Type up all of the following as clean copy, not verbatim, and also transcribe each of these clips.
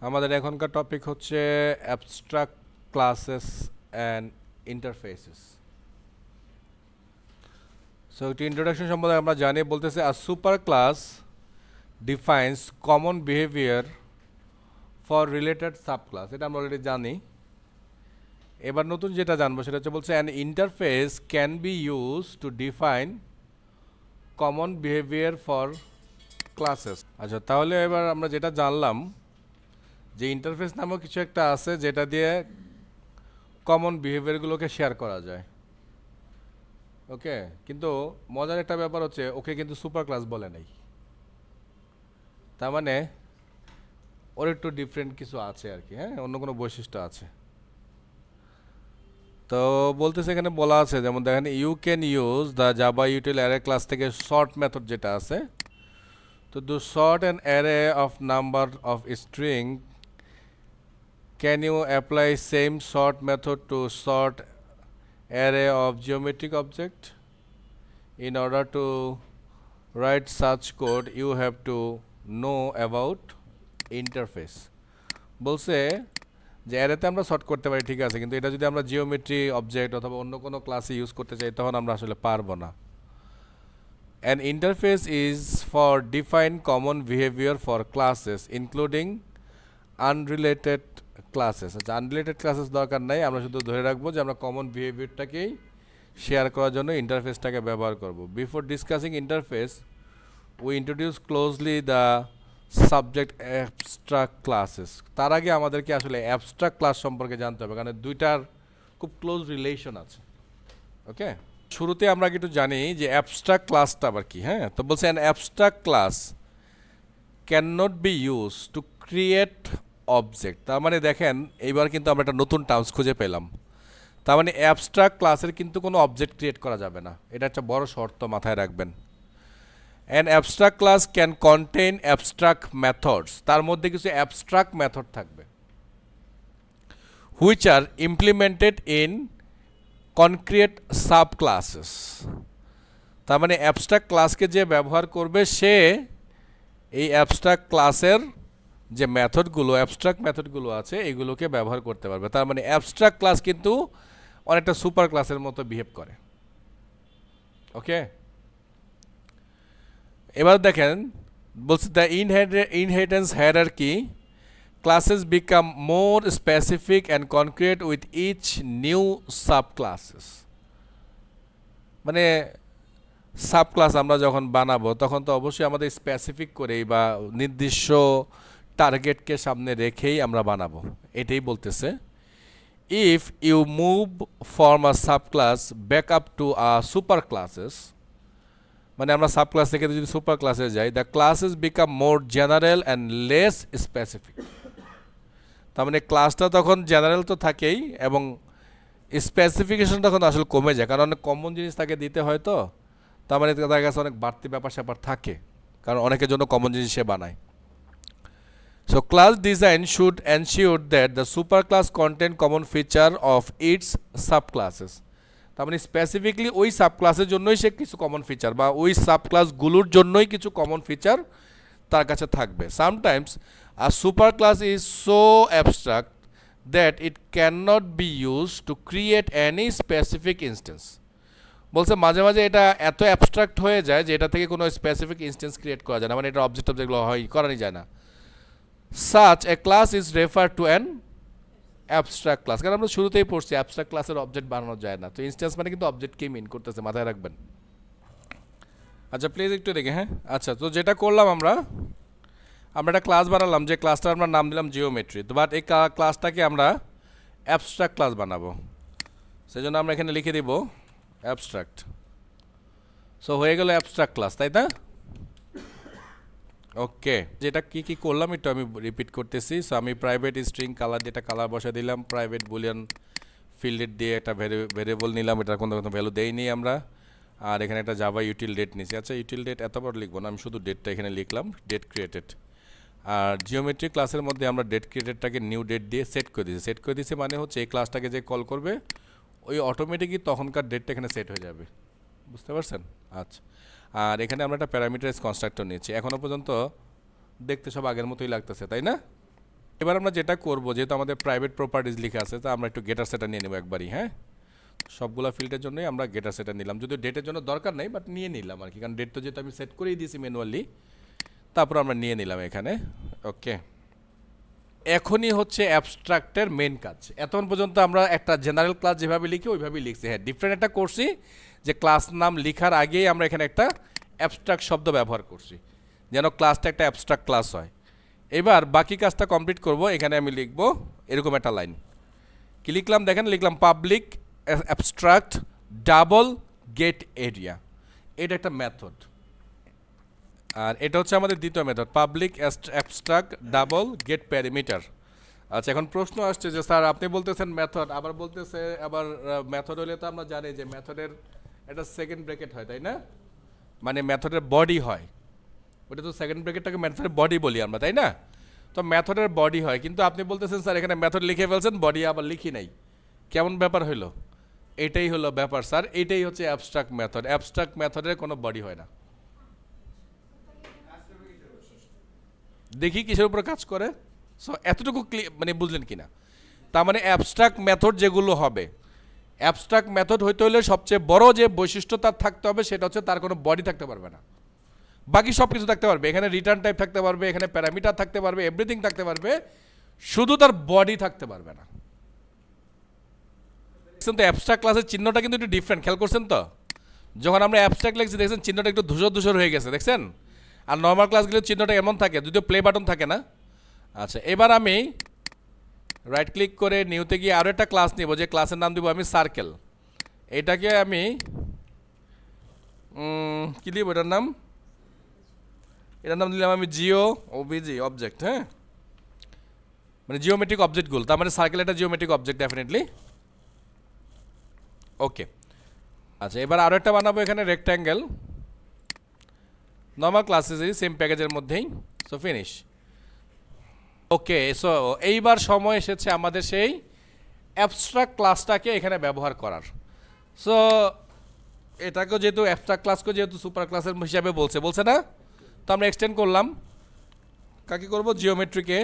আমাদের এখনকার টপিক হচ্ছে abstract classes and interfaces. So একটি ইন্ট্রোডাকশন সম্বন্ধে আমরা জানি, বলতেছে a super class defines common behaviour for related sub class. এটা আমরা অলরেডি জানি। এবার নতুন যেটা জানবো সেটা হচ্ছে বলছে an interface can be use to define common behaviour for classes. আচ্ছা, তাহলে এবার আমরা যেটা জানলাম যে ইন্টারফেস নামক কিছু একটা আছে যেটা দিয়ে কমন বিহেভিয়ারগুলোকে শেয়ার করা যায়। ওকে, কিন্তু মজার একটা ব্যাপার হচ্ছে ওকে কিন্তু সুপার ক্লাস বলে নাই। তার মানে ওর একটু ডিফারেন্ট কিছু আছে আর কি, হ্যাঁ, অন্য কোনো বৈশিষ্ট্য আছে। তো বলতেছে এখানে বলা আছে, যেমন দেখেন you can use the Java util array class থেকে শর্ট মেথড যেটা আছে, তো do sort an array of number of string can you apply same sort method to sort array of geometric object? In order to write such code, you have to know about interface. বলছে যে অ্যারেতে আমরা short করতে পারি, ঠিক আছে, কিন্তু এটা যদি আমরা জিওমেট্রি অবজেক্ট অথবা অন্য কোনো ক্লাসে ইউজ করতে চাই তখন আমরা আসলে পারবো না। An interface is for define common behavior for classes including unrelated classes. আচ্ছা, আনরিলেটেড ক্লাসেস দরকার নাই, আমরা শুধু ধরে রাখবো যে আমরা কমন বিহেভিয়ারটাকেই শেয়ার করার জন্য ইন্টারফেসটাকে ব্যবহার করব। Before discussing interface we introduce closely the subject abstract classes. তার আগে আমাদেরকে আসলে অ্যাবস্ট্রাক্ট ক্লাস সম্পর্কে জানতে হবে, কারণ দুইটার খুব ক্লোজ রিলেশন আছে। ওকে, শুরুতে আমরা একটু জানি যে অ্যাবস্ট্রাক্ট ক্লাসটা আবার কি। হ্যাঁ, তো বলছে an abstract class can not be use to create object. তার মানে দেখেন এইবার কিন্তু আমরা একটা নতুন টার্মস খুঁজে পেলাম। তার মানে অ্যাবস্ট্রাক্ট ক্লাসের কিন্তু কোনো অবজেক্ট ক্রিয়েট করা যাবে না, এটা একটা বড় শর্ত মাথায় রাখবেন। An abstract class can contain abstract methods, তার মধ্যে কিছু অ্যাবস্ট্রাক্ট মেথড থাকবে, which are implemented in concrete sub classes. তার মানে অ্যাবস্ট্রাক্ট ক্লাসকে যে ব্যবহার করবে সে এই অ্যাবস্ট্রাক্ট ক্লাসের যে অ্যাবস্ট্রাক্ট মেথডগুলো আছে এগুলোকে ব্যবহার করতে পারবে। তার মানে অ্যাবস্ট্রাক্ট ক্লাস কিন্তু অনেকটা সুপার ক্লাসের মতো বিহেভ করে। ওকে, এবার দেখেন বলছে the inheritance hierarchy classes become more specific and concrete with each new sub classes. মানে সাব ক্লাস আমরা যখন বানাবো তখন তো অবশ্যই আমাদের স্পেসিফিক করেই বা নির্দিষ্ট টার্গেটকে সামনে রেখেই আমরা বানাবো, এটাই বলতেছে। If you move from a sub class back up to a super classes, মানে আমরা সাব ক্লাস থেকে যদি সুপার ক্লাসে যাই, the classes become more general and less specific. তার মানে ক্লাসটা তখন জেনারেল তো থাকেই এবং স্পেসিফিকেশন তখন আসলে কমে যায়, কারণ অনেক কমন জিনিস তাকে দিতে হয়। তো তার মানে তার কাছে অনেক বাড়তি ব্যাপার স্যাপার থাকে, কারণ অনেকের জন্য কমন জিনিস সে বানায়। So class design should ensure that the superclass contain common feature of its subclasses. তার মানে স্পেসিফিকলি ওই সাবক্লাসের জন্যই সে কিছু কমন ফিচার বা ওই সাবক্লাসগুলোর জন্যই কিছু কমন ফিচার তার কাছে থাকবে। Sometimes a superclass is so abstract that it can not be use to create any specific instance. বলছে মাঝে মাঝে এটা এত অ্যাবস্ট্রাক্ট হয়ে যায় যে এটা থেকে কোনো স্পেসিফিক ইনস্টেন্স ক্রিয়েট করা যায় না, মানে এটা অবজেক্ট যেগুলো হয় করাই যায় না। Such a class is referred to an abstract class. কারণ আমরা শুরুতেই পড়ছি অ্যাবস্ট্রাক্ট ক্লাসের অবজেক্ট বানানো যায় না, তো ইনস্ট্যান্স মানে কিন্তু অবজেক্টকেই মিন করতেছে, মাথায় রাখবেন। আচ্ছা প্লিজ একটু দেখে। হ্যাঁ, আচ্ছা, তো যেটা করলাম আমরা একটা ক্লাস বানালাম, যে ক্লাসটার আমরা নাম দিলাম জিওমেট্রি। তো বাট এই ক্লাসটাকে আমরা অ্যাবস্ট্রাক্ট ক্লাস বানাবো, সেজন্য আমরা এখানে লিখে দিব অ্যাবস্ট্রাক্ট। সো হয়ে গেল অ্যাবস্ট্রাক্ট ক্লাস, তাই না? ওকে, যেটা কি কি করলাম একটু আমি রিপিট করতেছি। সো আমি প্রাইভেট স্ট্রিং কালার যেটা কালার বসা দিলাম, প্রাইভেট বুলিয়ান ফিল্ডের দিয়ে একটা ভেরিয়েবল নিলাম, এটার কোনো ভ্যালু দেইনি আমরা। আর এখানে একটা জাভা ইউটিল ডেট নিছি। আচ্ছা, ইউটিল ডেট এতবার লিখবো না, আমি শুধু ডেটটা এখানে লিখলাম, ডেট ক্রিয়েটেড। আর জিওমেট্রি ক্লাসের মধ্যে আমরা ডেট ক্রিয়েটেডটাকে নিউ ডেট দিয়ে সেট করে দিয়েছি। মানে হচ্ছে এই ক্লাসটাকে যে কল করবে ওই অটোমেটিকই তখনকার ডেটটা এখানে সেট হয়ে যাবে, বুঝতে পারছেন? আচ্ছা, আর এখানে আমরা একটা প্যারামিটারাইজ কনস্ট্রাক্টর নিয়েছি। এখনও পর্যন্ত দেখতে সব আগের মতোই লাগতেছে, তাই না? এবার আমরা যেটা করব, যেহেতু আমাদের প্রাইভেট প্রপার্টিজ লেখা আছে, তা আমরা একটু গেটার সেটার নিয়ে নেব একবারই। হ্যাঁ, সবগুলা ফিল্ডের জন্যই আমরা গেটার সেটার নিলাম, যদিও ডেটের জন্য দরকার নেই, বাট নিয়ে নিলাম আর কি, কারণ ডেট তো যেহেতু আমি সেট করেই দিয়েছি ম্যানুয়ালি, তারপর আমরা নিয়ে নিলাম এখানে। ওকে, এখনই হচ্ছে অ্যাবস্ট্রাক্টের মেন কাজ। এতক্ষণ পর্যন্ত আমরা একটা জেনারেল ক্লাস যেভাবে লিখি ওইভাবেই লিখছি। হ্যাঁ, ডিফারেন্ট একটা করছি যে ক্লাস নাম লেখার আগেই আমরা এখানে একটা অ্যাবস্ট্রাক্ট শব্দ ব্যবহার করছি, যেন ক্লাসটা একটা অ্যাবস্ট্রাক্ট ক্লাস হয়। এবার বাকি কাজটা কমপ্লিট করব। এখানে আমি লিখব এরকম একটা লাইন। কি লিখলাম দেখেন, লিখলাম public abstract double get area. এটা একটা মেথড, আর এটা হচ্ছে আমাদের দ্বিতীয় method, public abstract double get parameter. আচ্ছা, এখন প্রশ্ন আসছে যে স্যার আপনি বলতেছেন মেথড, আবার বলতেছে আবার মেথড হলে তো আমরা জানি যে মেথডের একটা সেকেন্ড ব্র্যাকেট হয়, তাই না? মানে মেথডের বডি হয়, ওটা তো সেকেন্ড ব্র্যাকেটটাকে মেথডের বডি বলি আমরা, তাই না? তো মেথডের বডি হয়, কিন্তু আপনি বলতেছেন স্যার এখানে মেথড লিখে ফেলছেন, বডি আবার লিখি নাই, কেমন ব্যাপার হইলো? এটাই হলো ব্যাপার স্যার, এটাই হচ্ছে অ্যাবস্ট্রাক্ট মেথড। অ্যাবস্ট্রাক্ট মেথডের কোনো বডি হয় না। দেখি কিসের উপর কাজ করে। সো এতটুকু মানে বুঝলেন কিনা? তার মানে অ্যাবস্ট্রাক্ট মেথড যেগুলো হবে, অ্যাবস্ট্রাক্ট মেথড হইতে হলে সবচেয়ে বড় যে বৈশিষ্ট্য তার থাকতে হবে সেটা হচ্ছে তার কোনো বডি থাকতে পারবে না। বাকি সব কিছু থাকতে পারবে, এখানে রিটার্ন টাইপ থাকতে পারবে, এখানে প্যারামিটার থাকতে পারবে, এভরিথিং থাকতে পারবে, শুধু তার বডি থাকতে পারবে না। দেখছেন তো অ্যাবস্ট্রাক্ট ক্লাসের চিহ্নটা কিন্তু একটু ডিফারেন্ট, খেয়াল করছেন তো? যখন আমরা অ্যাবস্ট্রাক্ট লিখছি দেখছেন চিহ্নটা একটু ধূসর ধূসর হয়ে গেছে, দেখছেন? আর নর্মাল ক্লাসগুলোর চিহ্নটা এমন থাকে, যদিও প্লে বাটন থাকে না। আচ্ছা, এবার আমি রাইট ক্লিক করে নিউতে গিয়ে আরও একটা ক্লাস নিব, যে ক্লাসের নাম দিব আমি সার্কেল। এটাকে আমি কী দিব, এটার নাম দিলাম আমি জিও ওবিজি অবজেক্ট। হ্যাঁ, মানে জিওমেট্রিক অবজেক্টগুলো, তার মানে সার্কেল একটা জিওমেট্রিক অবজেক্ট ডেফিনেটলি। ওকে, আচ্ছা এবার আরও একটা বানাবো এখানে রেক্ট্যাঙ্গেল, নর্মাল ক্লাসেসেরই সেম প্যাকেজের মধ্যেই। So finish. ওকে, সো এইবার সময় এসেছে আমাদের সেই অ্যাবস্ট্রাক্ট ক্লাসটাকে এখানে ব্যবহার করার। সো এটাকেও যেহেতু অ্যাবস্ট্রাক্ট ক্লাসকে যেহেতু সুপার ক্লাসের হিসাবে বলছে না, তো আমরা এক্সটেন্ড করলাম। কাকে করব? জিওমেট্রিকে।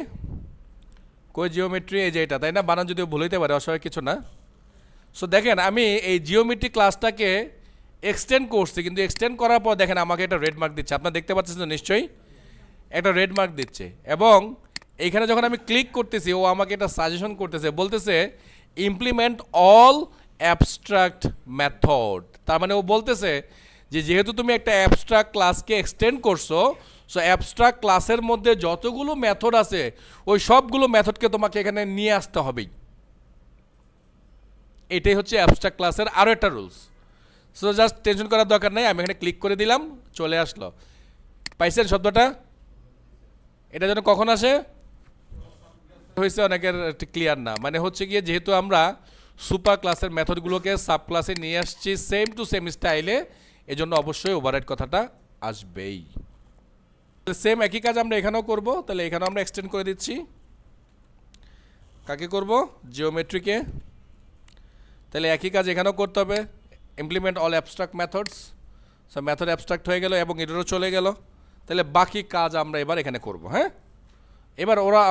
কই জিওমেট্রি? এই যে এটা, তাই না? বানান যদিও ভুল হইতে পারে, অসহায় কিছু না। সো দেখেন আমি এই জিওমেট্রি ক্লাসটাকে এক্সটেন্ড করছি, কিন্তু এক্সটেন্ড করার পর দেখেন আমাকে একটা রেড মার্ক দিচ্ছে। আপনারা দেখতে পাচ্ছেন তো নিশ্চয়ই, একটা রেড মার্ক দিচ্ছে। এবং এইখানে যখন আমি ক্লিক করতেছি ও আমাকে একটা সাজেশন করতেছে, বলতেছে ইমপ্লিমেন্ট অল অ্যাবস্ট্রাক্ট মেথড। তার মানে ও বলতেছে যে যেহেতু তুমি একটা অ্যাবস্ট্রাক্ট ক্লাসকে এক্সটেন্ড করছো, সো অ্যাবস্ট্রাক্ট ক্লাসের মধ্যে যতগুলো মেথড আছে ওই সবগুলো মেথডকে তোমাকে এখানে নিয়ে আসতে হবেই। এটাই হচ্ছে অ্যাবস্ট্রাক্ট ক্লাসের আরও একটা রুলস। সো জাস্ট টেনশন করার দরকার নেই, আমি এখানে ক্লিক করে দিলাম, চলে আসলো। পাইছেন শব্দটা? এটা যেন কখন আসে হয়েছে অনেকের ক্লিয়ার না, মানে হচ্ছে গিয়ে যেহেতু আমরা সুপার ক্লাসের মেথডগুলোকে সাব ক্লাসে নিয়ে আসছি সেম টু সেম স্টাইলে, এজন্য অবশ্যই ওভাররাইড কথাটা আসবেই। সেম একই কাজ আমরা এখানেও করব, তাহলে এখানেও আমরা এক্সটেন্ড করে দিচ্ছি। কাকে করব? জিওমেট্রিকে। তাহলে একই কাজ এখানেও করতে হবে, implement all abstract methods. So method abstract হয়ে গেল এবং এটারও চলে গেল। তাহলে বাকি কাজ আমরা এবার এখানে করব। হ্যাঁ, এবার ওরা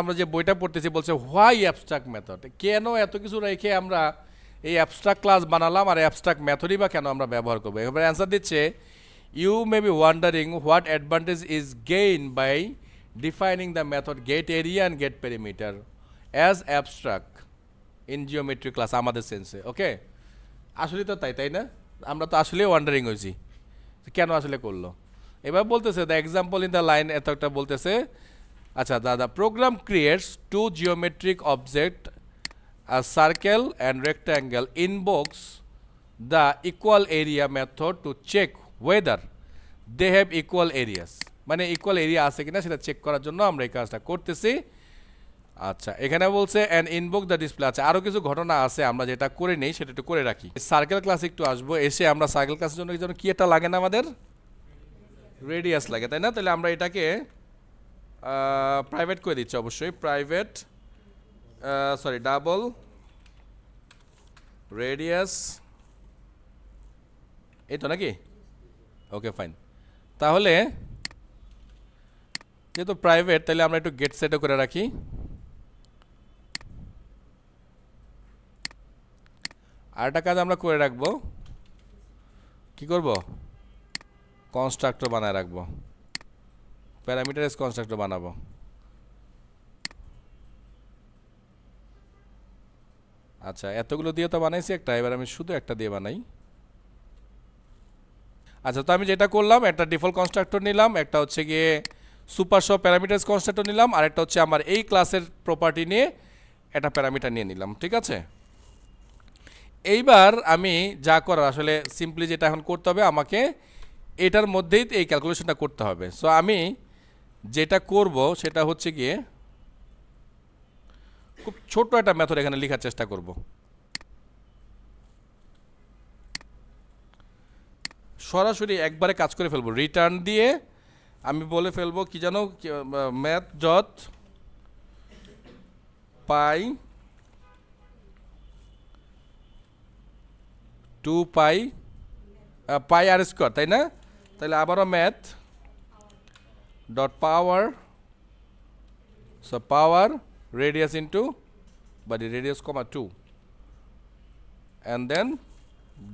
আমরা যে বইটা পড়তেছি বলছে হোয়াই অ্যাবস্ট্রাক্ট মেথড, কেন এত কিছু রেখে আমরা এই অ্যাবস্ট্রাক্ট ক্লাস বানালাম আর অ্যাবস্ট্রাক্ট মেথডই বা কেন আমরা ব্যবহার করবো? এবার অ্যান্সার দিচ্ছে you may be wondering what advantage is gain by defining the method get area and get perimeter as abstract in geometry class আমাদের সেন্সে। ওকে, আসলে তো তাই না? আমরা তো আসলে ওয়ান্ডারিং হয়েছি কেন আসলে করলো। এবার বলতেছে the example in the line, এত একটা বলতেছে। আচ্ছা, the program creates two geometric objects, a circle and rectangle, invokes the equal area method to check whether they have equal areas, মানে ইকুয়াল এরিয়া আছে কিনা সেটা চেক করার জন্য আমরা এই কাজটা করতেছি। আচ্ছা, এখানে বলছে and invoke the display। আচ্ছা, আরও কিছু ঘটনা আছে আমরা যেটা করে নেই সেটা একটু করে রাখি। সার্কেল ক্লাসে একটু আসবো, এসে আমরা সার্কেল ক্লাসের জন্য কি একটা লাগে না, আমাদের রেডিয়াস লাগে, তাই না? তাহলে আমরা এটাকে প্রাইভেট করে দিচ্ছি অবশ্যই, প্রাইভেট ডাবল রেডিয়াস, এই তো নাকি? Okay fine. তাহলে যেহেতু প্রাইভেট তাহলে আমরা একটু গেট সেটও করে রাখি। আরেকটা কাজ আমরা করে রাখবো, কি করব, কনস্ট্রাক্টর বানায় রাখবো, প্যারামিটারাইজ কনস্ট্রাক্টর বানাবো। আচ্ছা, এতগুলো দিয়ে তো বানাইছি একটা, এবার আমি শুধু একটা দিয়ে বানাই। আচ্ছা, তো আমি যেটা করলাম, একটা ডিফল্ট কনস্ট্রাক্টর নিলাম, একটা হচ্ছে গিয়ে সুপার সহ প্যারামিটারাইজ কনস্ট্রাক্টর নিলাম, আর একটা হচ্ছে আমার এই ক্লাসের প্রপার্টি নিয়ে একটা প্যারামিটার নিয়ে নিলাম, ঠিক আছে। এইবার আমি যা করার আসলে সিম্পলি যেটা এখন করতে হবে, আমাকে এটার মধ্যেই এই ক্যালকুলেশনটা করতে হবে। সো আমি যেটা করব সেটা হচ্ছে গিয়ে খুব ছোট একটা মেথড এখানে লেখার চেষ্টা করব। সরাসরি একবারে কাজ করে ফেলবো, রিটার্ন দিয়ে আমি বলে ফেলবো কি জানো, math dot pi two pi pi r square, তাই না? তাহলে আবারও math dot power, so power radius into by radius comma 2 and then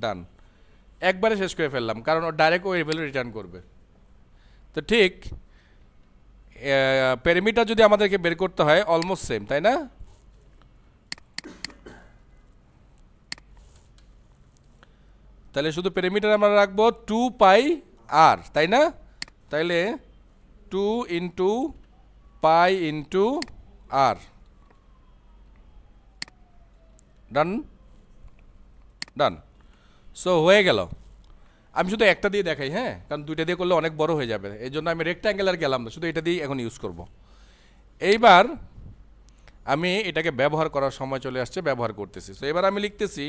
done. একবারে শেষ করে ফেললাম, কারণ ও ডাইরেক্ট ওই ভ্যালু রিটার্ন করবে। তো ঠিক প্যারামিটার যদি আমাদেরকে বের করতে হয় অলমোস্ট সেম, তাই না? তাহলে শুধু প্যারামিটার আমরা রাখবো 2 পাই আর, তাই না? তাইলে 2 ইন্টু পাই ইন্টু আর, ডান ডান। সো হয়ে গেল। আমি শুধু একটা দিয়ে দেখাই, হ্যাঁ, কারণ দুইটা দিয়ে করলে অনেক বড় হয়ে যাবে, এই জন্য আমি রেক্ট্যাঙ্গেলার গেলাম না, শুধু এটা দিয়ে এখন ইউজ করব। এইবার আমি এটাকে ব্যবহার করার সময় চলে আসছে, ব্যবহার করতেছি। সো এবার আমি লিখতেছি,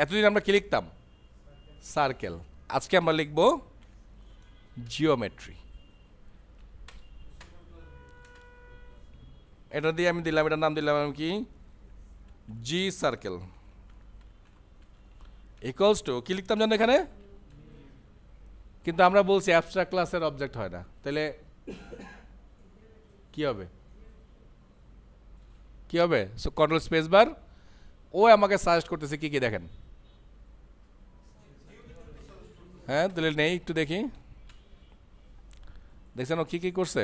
এতদিন আমরা কি লিখতাম, সার্কেল, আজকে আমরা লিখব জিওমেট্রি। এটা দিয়ে আমি দিলাম, এটার নাম দিলাম আমি কি, জি সার্কেল ইকুয়ালস টু কি লিখতাম জানো এখানে, কিন্তু আমরা বলছি অ্যাবস্ট্রাক্ট ক্লাসের অবজেক্ট হয় না, তাহলে কি হবে, কি হবে? সো কন্ট্রোল স্পেস বার, ও আমাকে সাজেস্ট করতেছে কি কি দেখেন, হ্যাঁ, তাহলে নেই, একটু দেখি, দেখছেন ও কি কি করছে।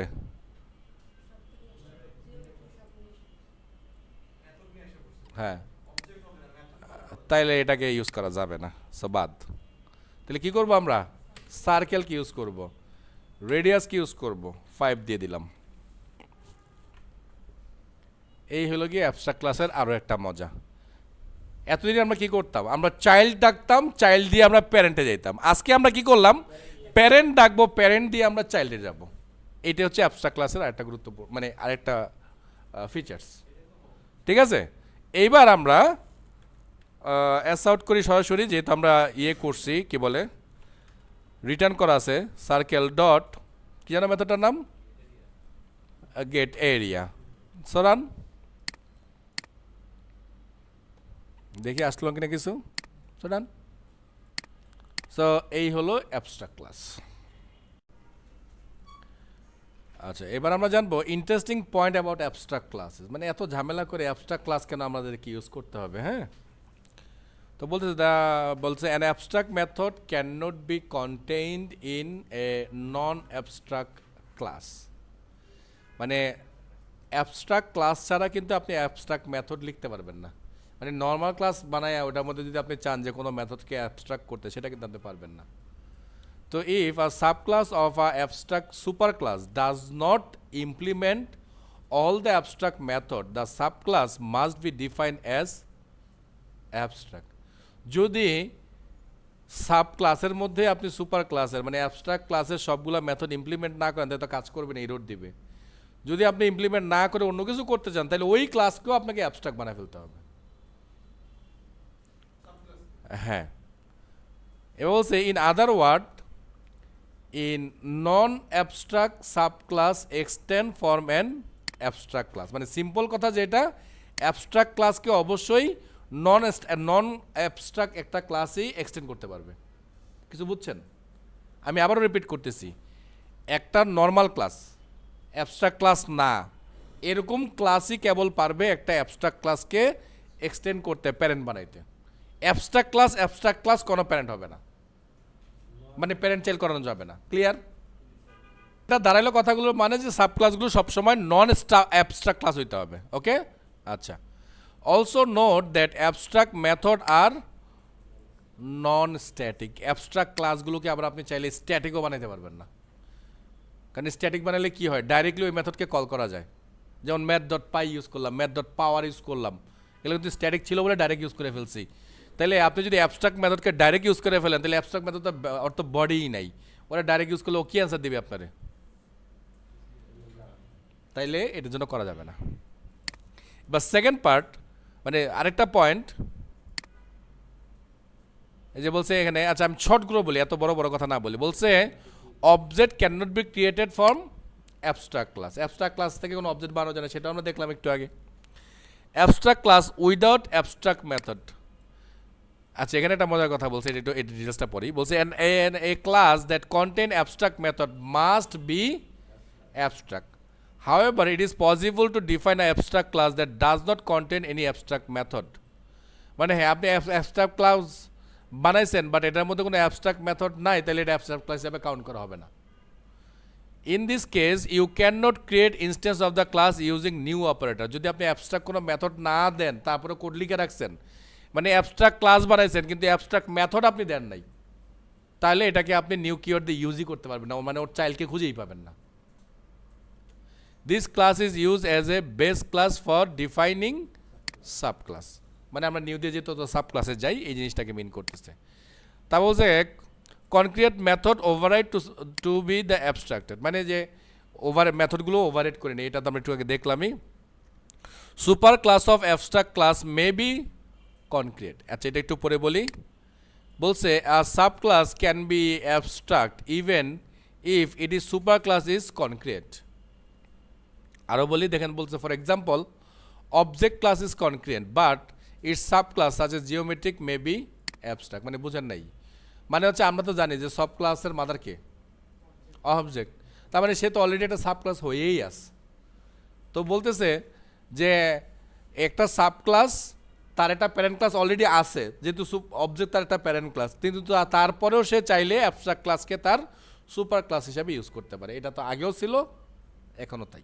হ্যাঁ, তাইলে এটাকে ইউজ করা যাবে না, সো বাদ। তাহলে কি করব আমরা, সার্কেল কি ইউজ করব, রেডিয়াস কি ইউজ করব, 5 দিয়ে দিলাম। এই হলো গিয়ে অ্যাবস্ট্রাক্ট ক্লাসের আরও একটা মজা। এতদিন আমরা কি করতাম, আমরা চাইল্ড ডাকতাম, চাইল্ড দিয়ে আমরা প্যারেন্টে যেতাম। আজকে আমরা কি করলাম, প্যারেন্ট ডাকবো, প্যারেন্ট দিয়ে আমরা চাইল্ডে যাব। এটা হচ্ছে অ্যাবস্ট্রাক্ট ক্লাসের আরেকটা গুরুত্বপূর্ণ, মানে আরেকটা ফিচার্স, ঠিক আছে। এইবার আমরা অ্যাস আউট করি সরাসরি, যেহেতু আমরা ইয়ে করছি, কি বলে, রিটার্ন করা আছে সার্কেল ডট কি জানো মেথডটার নাম, গেট এরিয়া। সরান দেখি আসলো কিনা কিছু, সরান। সো এই হলো অ্যাবস্ট্রাক্ট ক্লাস। আচ্ছা, এবার আমরা জানবো interesting point about abstract classes, মানে এত ঝামেলা করে অ্যাবস্ট্রাক্ট ক্লাস কেন আমাদেরকে ইউজ করতে হবে, হ্যাঁ। তো বলছে an abstract method can not be contained in a non abstract class, মানে অ্যাবস্ট্রাক্ট ক্লাস ছাড়া কিন্তু আপনি অ্যাবস্ট্রাক্ট মেথড লিখতে পারবেন না। মানে নর্মাল ক্লাস বানায় ওটার মধ্যে যদি আপনি চান যে কোনো মেথডকে অ্যাবস্ট্রাক্ট করতে, সেটা কিন্তু আপনি পারবেন না। তো if a subclass of a abstract super class does not implement all the abstract method, the subclass must be defined as abstract. যদি সাব ক্লাসের মধ্যে আপনি সুপার ক্লাসের মানে অ্যাবস্ট্রাক্ট ক্লাসের সবগুলা মেথড ইমপ্লিমেন্ট না করেন, তাহলে তো কাজ করবে না, এরর দিবে। যদি আপনি ইমপ্লিমেন্ট না করে অন্য কিছু করতে চান, তাহলে ওই ক্লাসকেও আপনাকে অ্যাবস্ট্রাক্ট বানায় ফেলতে হবে। হ্যাঁ, এবার বলছে in other word, in non abstract sub class extend form an abstract class, মানে সিম্পল কথা যেটা, অ্যাবস্ট্রাক্ট ক্লাসকে অবশ্যই নন অ্যাবস্ট্রাক্ট একটা ক্লাসেই এক্সটেন্ড করতে পারবে। কিছু বুঝছেন? আমি আবারও রিপিট করতেছি, একটা নর্মাল ক্লাস অ্যাবস্ট্রাক্ট ক্লাস না, এরকম ক্লাসই কেবল পারবে একটা অ্যাবস্ট্রাক্ট ক্লাসকে এক্সটেন্ড করতে, প্যারেন্ট বানাইতে। অ্যাবস্ট্রাক্ট ক্লাস কোনো প্যারেন্ট হবে না, মানে প্যারেন্ট চাইল্ড করানো যাবে না। ক্লিয়ার? এটা দাঁড়াইলো কথাগুলো মানে যে সাব ক্লাসগুলো সবসময় নন অ্যাবস্ট্রাক্ট ক্লাস হইতে হবে। ওকে, আচ্ছা। Also note that abstract method are non static. Abstract ক্লাসগুলোকে আবার আপনি চাইলে স্ট্যাটিকও বানাইতে পারবেন না, কারণ স্ট্যাটিক বানালে কি হয়, ডাইরেক্টলি ওই মেথডকে কল করা যায়। যেমন ম্যাথ ডট পাই ইউজ করলাম, ম্যাথ ডট পাওয়ার ইউজ করলাম, এগুলো কিন্তু স্ট্যাটিক ছিল বলে ডাইরেক্ট ইউজ করে ফেলছি। তাহলে আপনি যদি অ্যাবস্ট্রাক্ট মেথডকে ডাইরেক্ট ইউজ করে ফেলেন, তাহলে অ্যাবস্ট্রাক্ট মেথড তো অর্থ বডিই নাই, ওরা ডাইরেক্ট ইউজ করলে ও কি অ্যান্সার দেবে আপনারে? তাইলে এটার জন্য করা যাবে না। বা সেকেন্ড পার্ট, মানে আরেকটা পয়েন্ট, এই যে বলছে এখানে, আচ্ছা আমি শর্টগুলো বলি, এত বড় বড় কথা না বলি। বলছে object can not B created from abstract class. Abstract class থেকে কোনো অবজেক্ট বানানো যায় না, সেটা আমরা দেখলাম একটু আগে। Abstract class without abstract method. আচ্ছা এখানে একটা মজার কথা বলছে, এটা একটু এই ডিটেলসটা পড়ি। বলছে a class that contain abstract method must be abstract. However, it is possible to define an abstract class that does not contain any abstract method. মানে হ্যাঁ, আপনি অ্যাবস্ট্রাক্ট ক্লাস বানাইছেন বাট এটার মধ্যে কোনো অ্যাবস্ট্রাক্ট মেথড নাই, তাহলে এটা অ্যাবস্ট্রাক্ট ক্লাস হিসাবে কাউন্ট করা হবে না। In this case you can not create instance of the class using new operator. যদি আপনি অ্যাবস্ট্রাক্ট কোনো মেথড না দেন, তারপরে কোড লিখে রাখছেন, মানে অ্যাবস্ট্রাক্ট ক্লাস বানাইছেন কিন্তু অ্যাবস্ট্রাক্ট মেথড আপনি দেন নাই, তাহলে এটাকে আপনি নিউ কিওয়ার্ড দিয়ে ইউজই করতে পারবেন না, মানে ওর চাইল্ডকে খুঁজেই পাবেন না। This class is used as a base class for defining subclass. মানে আমরা নিউ দিয়ে যেহেতু সাবক্লাসে যাই, এই জিনিসটাকে মিন করতেছে। তা বলছে concrete method override to be the abstracted, মানে যে মেথডগুলো ওভাররাইড করে নেই, এটা তো আমরা একটু আগে দেখলামই। Super class of abstract class may be concrete. আচ্ছা এটা একটু পরে বলি। বলছে a sub class can be abstract even if it is super class is concrete. আরও বলি, দেখেন বলছে for example object class is concrete but its sub class such a geometric may be abstract. মানে বুঝেন নাই, মানে হচ্ছে আমরা তো জানি যে সব ক্লাসের মাদার কে? অবজেক্ট। তার মানে সে তো অলরেডি একটা সাব ক্লাস হয়েই আছে। তো বলতেছে যে একটা সাব ক্লাস তার একটা প্যারেন্ট ক্লাস অলরেডি আছে, যেহেতু অবজেক্ট তার একটা প্যারেন্ট ক্লাস, কিন্তু তারপরেও সে চাইলে অ্যাবস্ট্রাক্ট ক্লাসকে তার সুপার ক্লাস হিসাবে ইউজ করতে পারে। এটা তো আগেও ছিল, এখনও তাই।